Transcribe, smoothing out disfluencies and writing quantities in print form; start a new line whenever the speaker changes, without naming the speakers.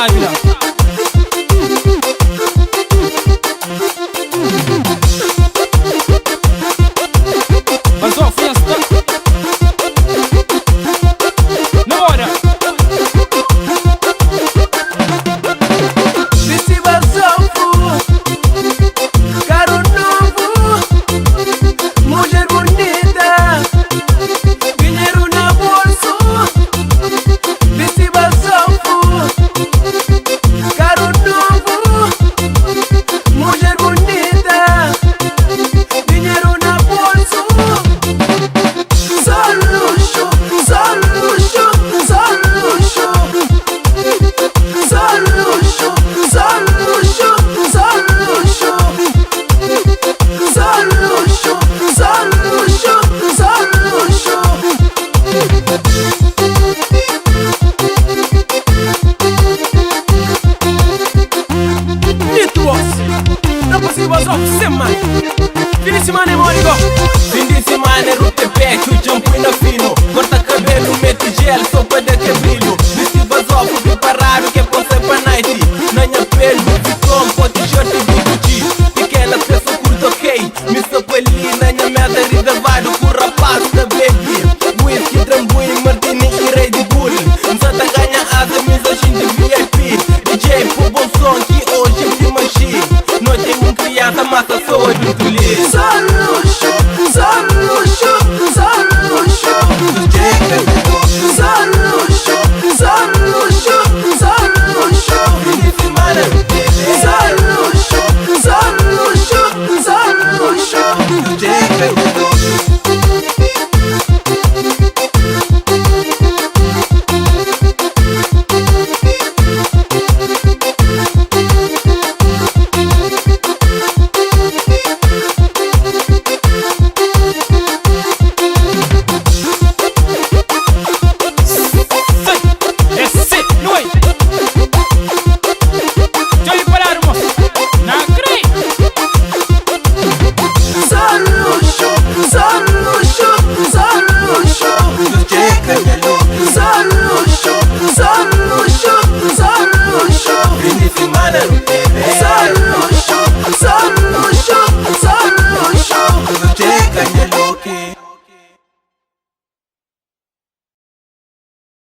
Ávila. Vazou, fiesta. Na hora.
Desse Basofu, carro novo, mulher bonita, dinheiro na bolsa. Desse Basofu, carro novo, mulher bonita, dinheiro na bolsa. Só luxo, só luxo, só luxo. Só luxo, só luxo, só luxo. Só luxo, só luxo, só luxo.
Nitros. Não consigo vazar semana. Fim de semana é morigo.
Fim de semana é rute pet, o shampoo na fino. Corta cabelo, mete gel, só para dar que brilho. Vesti Basofu, fui parado que é pra ser pra night. Na minha pele, Vuitton, com t-shirt de Gucci. Pequena peça curta, ok. Me sopa ali, na minha merda, rida vado com rapaz da baby. Whisky, trambuim, martini e Red Bull. Msata ganha asa, mensagem de VIP. DJ, pô bom som, que hoje é de machine. Nós temos criança, massa, sou adulto. Só luxo.